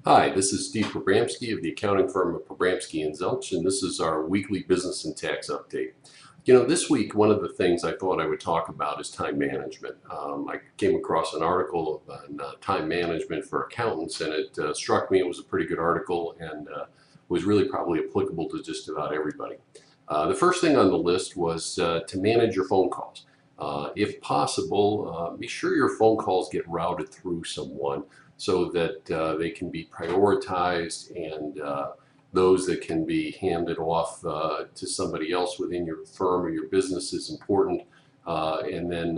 Hi, this is Steve Pribramsky of the accounting firm of Pribramsky and Zelch, and this is our weekly business and tax update. This week, one of the things I thought I would talk about is time management. I came across an article on time management for accountants, and it struck me it was a pretty good article and was really probably applicable to just about everybody. The first thing on the list was to manage your phone calls. If possible, be sure your phone calls get routed through someone so that they can be prioritized, and those that can be handed off to somebody else within your firm or your business is important. And then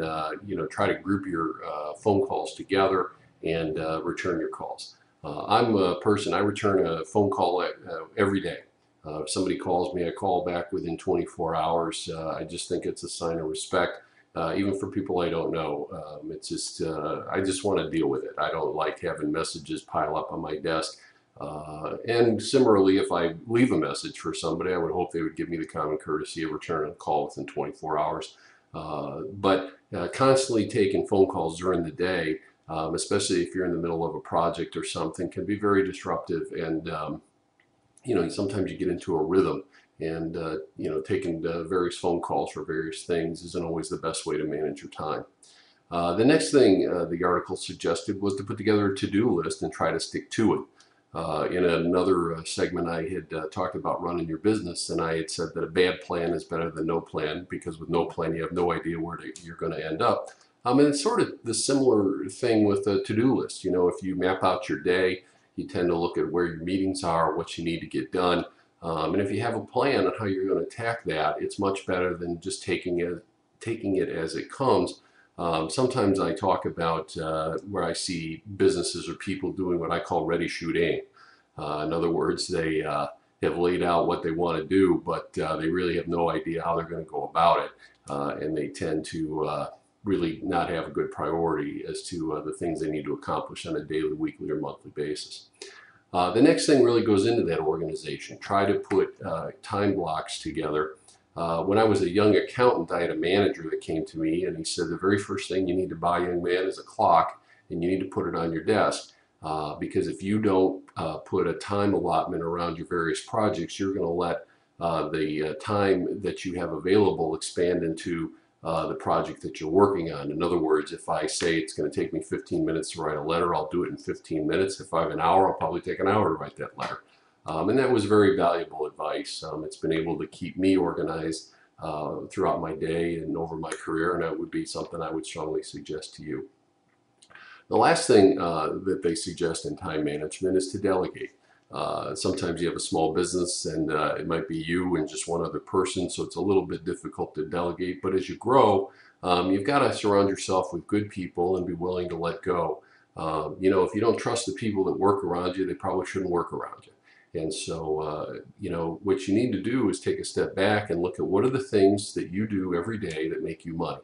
try to group your phone calls together and return your calls. I'm a person, I return a phone call every day. If somebody calls me, I call back within 24 hours. I just think it's a sign of respect. Even for people I don't know. It's just, I just want to deal with it. I don't like having messages pile up on my desk. And similarly, if I leave a message for somebody, I would hope they would give me the common courtesy of returning a call within 24 hours. But constantly taking phone calls during the day, especially if you're in the middle of a project or something, can be very disruptive. And, sometimes you get into a rhythm. And taking various phone calls for various things isn't always the best way to manage your time. The next thing the article suggested was to put together a to-do list and try to stick to it. In another segment, I had talked about running your business, and I had said that a bad plan is better than no plan, because with no plan you have no idea where you're going to end up. And it's sort of the similar thing with a to-do list. If you map out your day, you tend to look at where your meetings are, what you need to get done. And if you have a plan on how you're going to attack that, it's much better than just taking it as it comes. Sometimes I talk about where I see businesses or people doing what I call ready, shoot, aim. In other words, they have laid out what they want to do, but they really have no idea how they're going to go about it. And they tend to really not have a good priority as to the things they need to accomplish on a daily, weekly, or monthly basis. The next thing really goes into that organization. Try to put time blocks together. When I was a young accountant, I had a manager that came to me and he said, the very first thing you need to buy, young man, is a clock, and you need to put it on your desk. Because if you don't put a time allotment around your various projects, you're going to let the time that you have available expand into the project that you're working on. In other words, if I say it's going to take me 15 minutes to write a letter, I'll do it in 15 minutes. If I have an hour, I'll probably take an hour to write that letter. And that was very valuable advice. It's been able to keep me organized throughout my day and over my career, and that would be something I would strongly suggest to you. The last thing that they suggest in time management is to delegate. Sometimes you have a small business and it might be you and just one other person, so it's a little bit difficult to delegate. But as you grow, you've got to surround yourself with good people and be willing to let go. If you don't trust the people that work around you, they probably shouldn't work around you. And so, what you need to do is take a step back and look at what are the things that you do every day that make you money,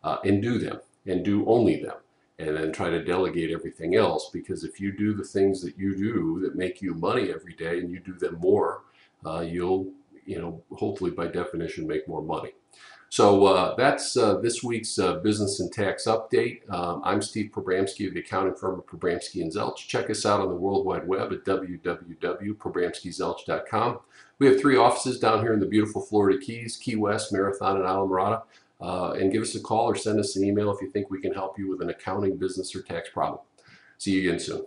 and do them, and do only them. And then try to delegate everything else, because if you do the things that you do that make you money every day and you do them more, you'll, hopefully by definition make more money. So that's this week's business and tax update. I'm Steve Pribramsky of the accounting firm of Pribramsky and Zelch. Check us out on the World Wide Web at www.pribramskyzelch.com. We have 3 offices down here in the beautiful Florida Keys, Key West, Marathon, and Islamorada. And give us a call or send us an email if you think we can help you with an accounting, business, or tax problem. See you again soon.